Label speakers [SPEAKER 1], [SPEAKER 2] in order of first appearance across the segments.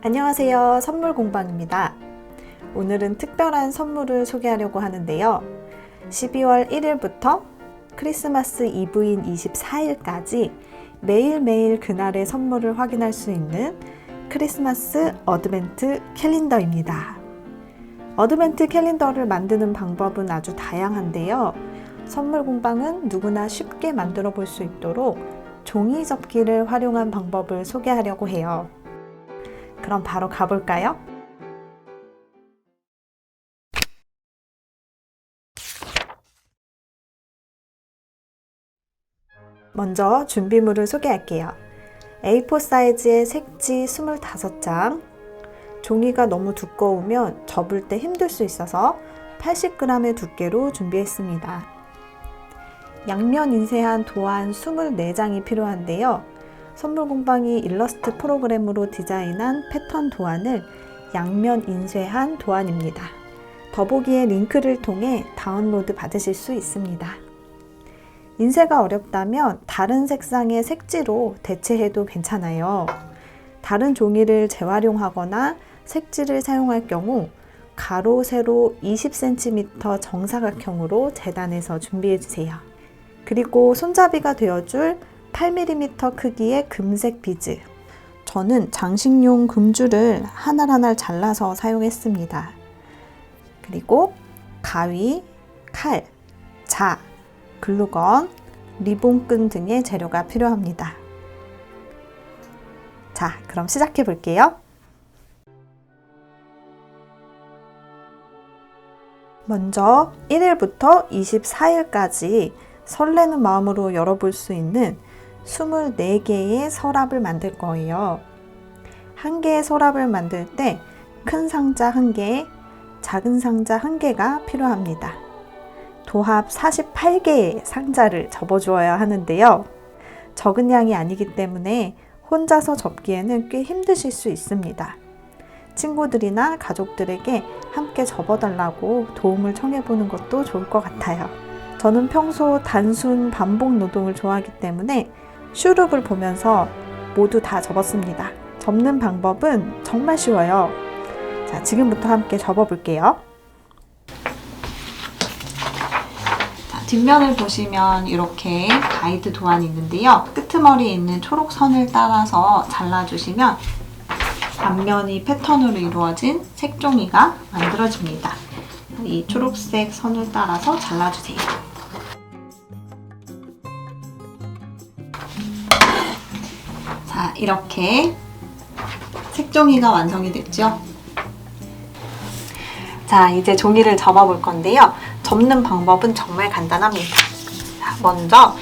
[SPEAKER 1] 안녕하세요. 선물공방입니다. 오늘은 특별한 선물을 소개하려고 하는데요. 12월 1일부터 크리스마스 이브인 24일까지 매일매일 그날의 선물을 확인할 수 있는 크리스마스 어드벤트 캘린더입니다. 어드벤트 캘린더를 만드는 방법은 아주 다양한데요. 선물공방은 누구나 쉽게 만들어 볼 수 있도록 종이 접기를 활용한 방법을 소개하려고 해요. 그럼 바로 가볼까요? 먼저 준비물을 소개할게요. A4 사이즈의 색지 25장, 종이가 너무 두꺼우면 접을 때 힘들 수 있어서 80g의 두께로 준비했습니다. 양면 인쇄한 도안 24장이 필요한데요. 선물공방이 일러스트 프로그램으로 디자인한 패턴 도안을 양면 인쇄한 도안입니다. 더보기의 링크를 통해 다운로드 받으실 수 있습니다. 인쇄가 어렵다면 다른 색상의 색지로 대체해도 괜찮아요. 다른 종이를 재활용하거나 색지를 사용할 경우 가로, 세로 20cm 정사각형으로 재단해서 준비해주세요. 그리고 손잡이가 되어줄 8mm 크기의 금색 비즈, 저는 장식용 금줄을 하나하나 잘라서 사용했습니다. 그리고 가위, 칼, 자, 글루건, 리본끈 등의 재료가 필요합니다. 자, 그럼 시작해 볼게요. 먼저 1일부터 24일까지 설레는 마음으로 열어볼 수 있는 24개의 서랍을 만들 거예요. 한 개의 서랍을 만들 때 큰 상자 1개, 작은 상자 1개가 필요합니다. 도합 48개의 상자를 접어주어야 하는데요. 적은 양이 아니기 때문에 혼자서 접기에는 꽤 힘드실 수 있습니다. 친구들이나 가족들에게 함께 접어달라고 도움을 청해보는 것도 좋을 것 같아요. 저는 평소 단순 반복 노동을 좋아하기 때문에 슈룹을 보면서 모두 다 접었습니다. 접는 방법은 정말 쉬워요. 자, 지금부터 함께 접어볼게요. 자, 뒷면을 보시면 이렇게 가이드 도안이 있는데요. 끄트머리에 있는 초록 선을 따라서 잘라주시면 앞면이 패턴으로 이루어진 색종이가 만들어집니다. 이 초록색 선을 따라서 잘라주세요. 자, 이렇게 색종이가 완성이 됐죠? 자, 이제 종이를 접어볼 건데요. 접는 방법은 정말 간단합니다. 자, 먼저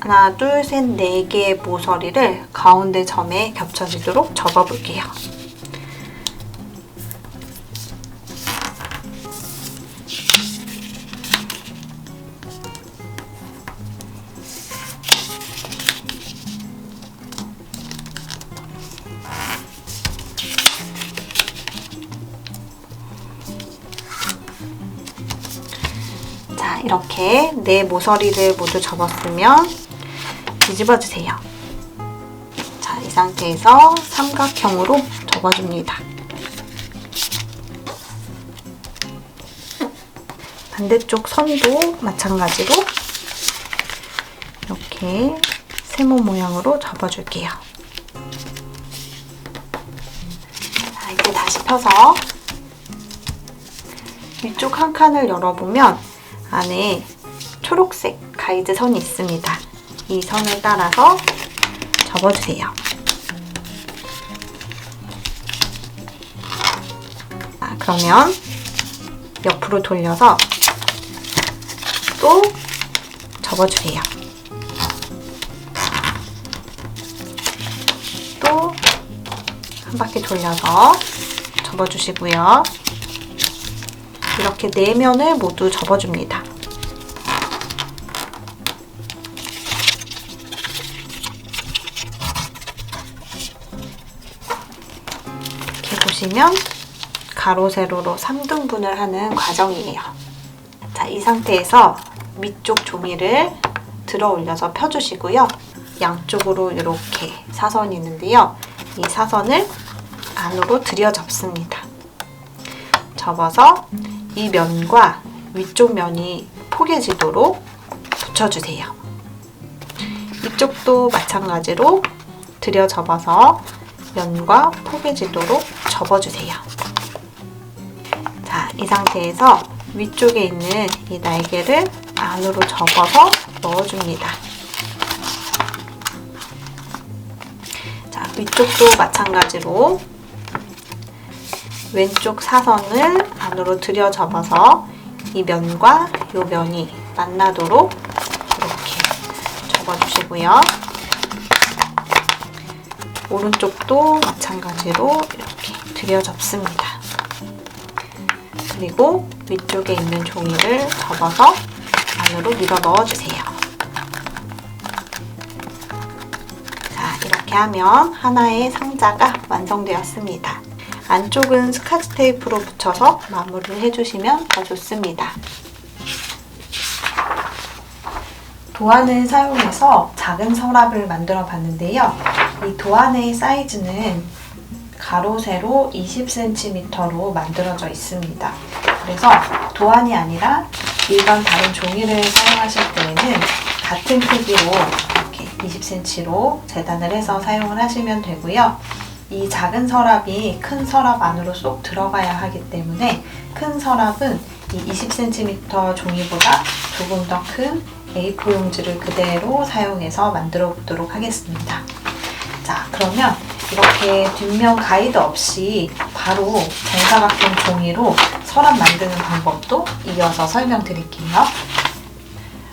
[SPEAKER 1] 하나, 둘, 셋, 4개의 모서리를 가운데 점에 겹쳐지도록 접어볼게요. 자, 이렇게 4 모서리를 모두 접었으면 뒤집어 주세요. 자, 이 상태에서 삼각형으로 접어줍니다. 반대쪽 선도 마찬가지로 이렇게 세모 모양으로 접어줄게요. 자, 이제 다시 펴서 위쪽 한 칸을 열어보면 안에 초록색 가이드 선이 있습니다. 이 선을 따라서 접어주세요. 자, 그러면 옆으로 돌려서 또 접어주세요. 또 한 바퀴 돌려서 접어주시고요. 이렇게 4면을 모두 접어줍니다. 이렇게 보시면 가로, 세로로 3등분을 하는 과정이에요. 자, 이 상태에서 밑쪽 종이를 들어 올려서 펴주시고요. 양쪽으로 이렇게 사선이 있는데요. 이 사선을 안으로 들여 접습니다. 접어서 이 면과 위쪽 면이 포개지도록 붙여주세요. 이쪽도 마찬가지로 들여 접어서 면과 포개지도록 접어주세요. 자, 이 상태에서 위쪽에 있는 이 날개를 안으로 접어서 넣어줍니다. 자, 위쪽도 마찬가지로 왼쪽 사선을 안으로 들여 접어서 이 면과 이 면이 만나도록 이렇게 접어주시고요. 오른쪽도 마찬가지로 이렇게 들여 접습니다. 그리고 위쪽에 있는 종이를 접어서 안으로 밀어 넣어주세요. 자, 이렇게 하면 하나의 상자가 완성되었습니다. 안쪽은 스카치 테이프로 붙여서 마무리를 해주시면 더 좋습니다. 도안을 사용해서 작은 서랍을 만들어 봤는데요. 이 도안의 사이즈는 가로 세로 20cm로 만들어져 있습니다. 그래서 도안이 아니라 일반 다른 종이를 사용하실 때에는 같은 크기로 이렇게 20cm로 재단을 해서 사용을 하시면 되고요. 이 작은 서랍이 큰 서랍 안으로 쏙 들어가야 하기 때문에 큰 서랍은 이 20cm 종이보다 조금 더 큰 A4 용지를 그대로 사용해서 만들어 보도록 하겠습니다. 자, 그러면 이렇게 뒷면 가이드 없이 바로 정사각형 종이로 서랍 만드는 방법도 이어서 설명드릴게요.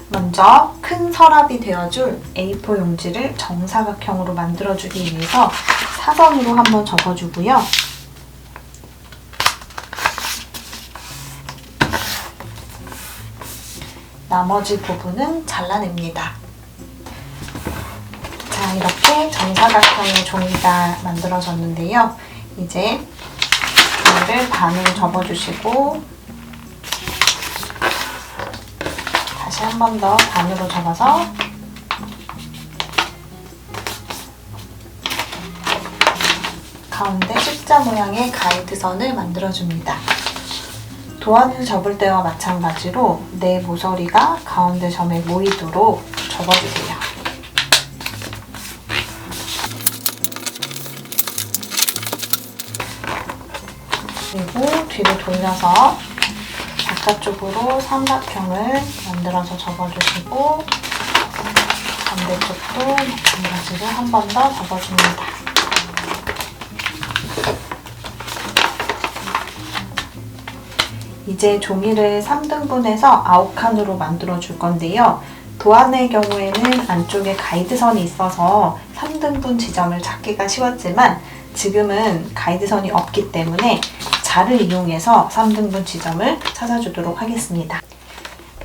[SPEAKER 1] 먼저 큰 서랍이 되어줄 A4 용지를 정사각형으로 만들어주기 위해서 사선으로 한번 접어주고요. 나머지 부분은 잘라냅니다. 자, 이렇게 정사각형의 종이가 만들어졌는데요. 이제 종이를 반으로 접어주시고 다시 한 번 더 반으로 접어서 가운데 십자 모양의 가이드선을 만들어줍니다. 도안을 접을 때와 마찬가지로 내 모서리가 가운데 점에 모이도록 접어주세요. 그리고 뒤로 돌려서 바깥쪽으로 삼각형을 만들어서 접어주시고 반대쪽도 마찬가지로 한 번 더 접어줍니다. 이제 종이를 3등분해서 아웃칸으로 만들어 줄 건데요. 도안의 경우에는 안쪽에 가이드선이 있어서 3등분 지점을 찾기가 쉬웠지만 지금은 가이드선이 없기 때문에 자를 이용해서 3등분 지점을 찾아주도록 하겠습니다.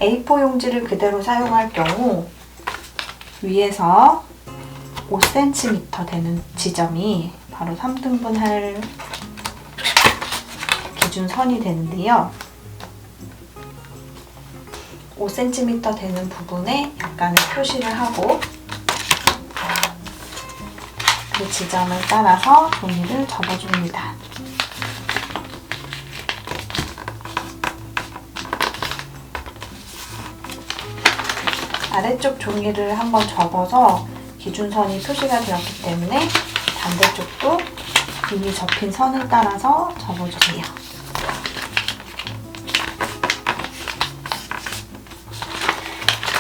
[SPEAKER 1] A4 용지를 그대로 사용할 경우 위에서 5cm 되는 지점이 바로 3등분 할 기준선이 되는데요. 5cm 되는 부분에 약간의 표시를 하고 그 지점을 따라서 종이를 접어줍니다. 아래쪽 종이를 한번 접어서 기준선이 표시가 되었기 때문에 반대쪽도 이미 접힌 선을 따라서 접어주세요.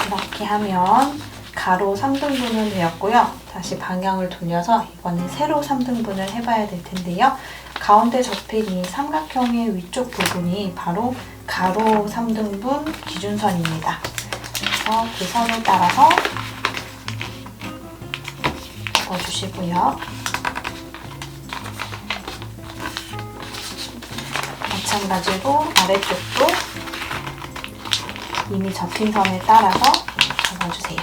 [SPEAKER 1] 이렇게 하면 가로 3등분은 되었고요. 다시 방향을 돌려서 이번엔 세로 3등분을 해봐야 될 텐데요. 가운데 접힌 이 삼각형의 위쪽 부분이 바로 가로 3등분 기준선입니다. 그래서 그 선을 따라서 접어주시고요. 마찬가지로 아래쪽도 이미 접힌 선을 따라서 접어주세요.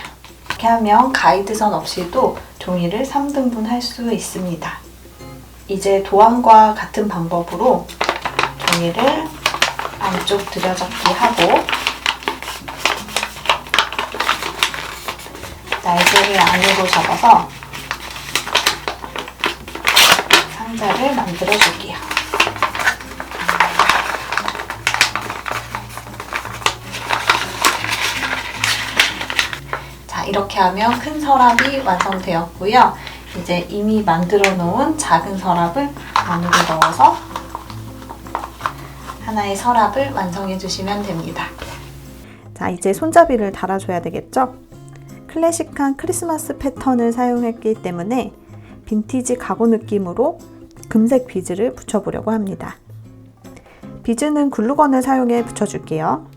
[SPEAKER 1] 이렇게 하면 가이드선 없이도 종이를 3등분 할 수 있습니다. 이제 도안과 같은 방법으로 종이를 안쪽 들여접기 하고 날개를 안으로 접어서 상자를 만들어 줄게요. 자, 이렇게 하면 큰 서랍이 완성되었고요. 이제 이미 만들어 놓은 작은 서랍을 안으로 넣어서 하나의 서랍을 완성해 주시면 됩니다. 자, 이제 손잡이를 달아줘야 되겠죠? 클래식한 크리스마스 패턴을 사용했기 때문에 빈티지 가구 느낌으로 금색 비즈를 붙여보려고 합니다. 비즈는 글루건을 사용해 붙여줄게요.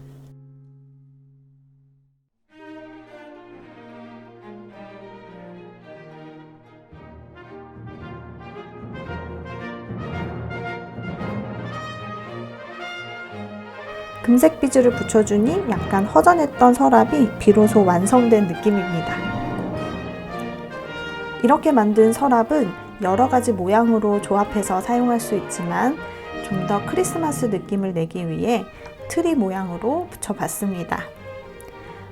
[SPEAKER 1] 금색 비즈를 붙여주니 약간 허전했던 서랍이 비로소 완성된 느낌입니다. 이렇게 만든 서랍은 여러 가지 모양으로 조합해서 사용할 수 있지만 좀 더 크리스마스 느낌을 내기 위해 트리 모양으로 붙여봤습니다.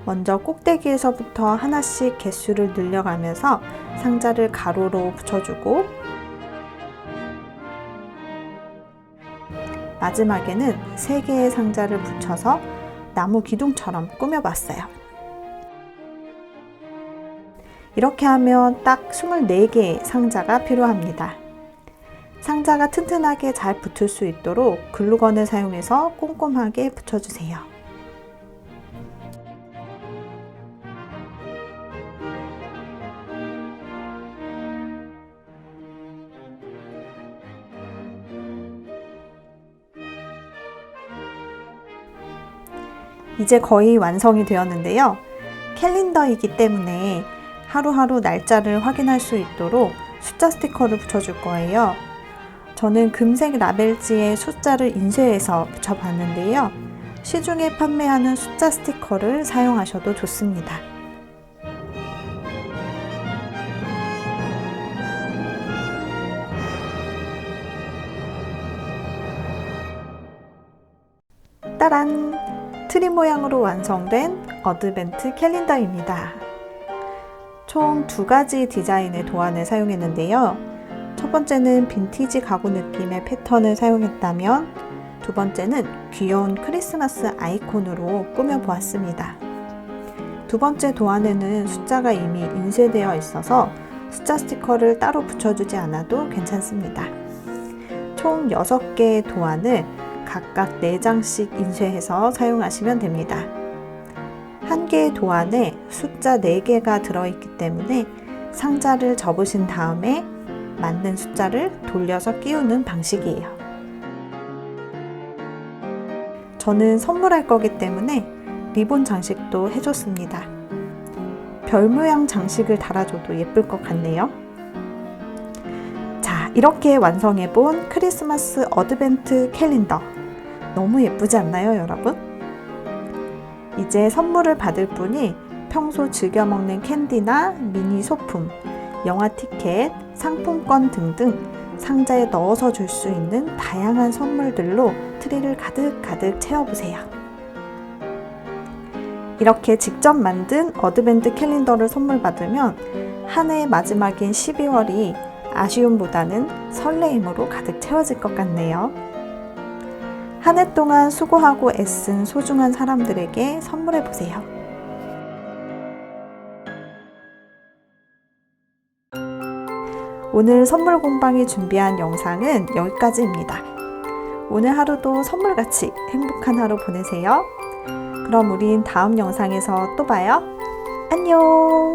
[SPEAKER 1] 먼저 꼭대기에서부터 하나씩 개수를 늘려가면서 상자를 가로로 붙여주고 마지막에는 3개의 상자를 붙여서 나무 기둥처럼 꾸며봤어요. 이렇게 하면 딱 24개의 상자가 필요합니다. 상자가 튼튼하게 잘 붙을 수 있도록 글루건을 사용해서 꼼꼼하게 붙여주세요. 이제 거의 완성이 되었는데요. 캘린더이기 때문에 하루하루 날짜를 확인할 수 있도록 숫자 스티커를 붙여줄 거예요. 저는 금색 라벨지에 숫자를 인쇄해서 붙여봤는데요. 시중에 판매하는 숫자 스티커를 사용하셔도 좋습니다. 따란! 트리 모양으로 완성된 어드벤트 캘린더입니다. 총 2가지 디자인의 도안을 사용했는데요. 첫 번째는 빈티지 가구 느낌의 패턴을 사용했다면 두 번째는 귀여운 크리스마스 아이콘으로 꾸며보았습니다. 두 번째 도안에는 숫자가 이미 인쇄되어 있어서 숫자 스티커를 따로 붙여주지 않아도 괜찮습니다. 총 6개의 도안을 각각 4장씩 인쇄해서 사용하시면 됩니다. 한 개의 도안에 숫자 4개가 들어있기 때문에 상자를 접으신 다음에 맞는 숫자를 돌려서 끼우는 방식이에요. 저는 선물할 거기 때문에 리본 장식도 해줬습니다. 별 모양 장식을 달아줘도 예쁠 것 같네요. 자, 이렇게 완성해본 크리스마스 어드벤트 캘린더. 너무 예쁘지 않나요, 여러분? 이제 선물을 받을 분이 평소 즐겨 먹는 캔디나 미니 소품, 영화 티켓, 상품권 등등 상자에 넣어서 줄 수 있는 다양한 선물들로 트리를 가득가득 채워보세요. 이렇게 직접 만든 어드벤트 캘린더를 선물 받으면 한 해의 마지막인 12월이 아쉬움보다는 설레임으로 가득 채워질 것 같네요. 한 해 동안 수고하고 애쓴 소중한 사람들에게 선물해보세요. 오늘 선물 공방이 준비한 영상은 여기까지입니다. 오늘 하루도 선물같이 행복한 하루 보내세요. 그럼 우린 다음 영상에서 또 봐요. 안녕!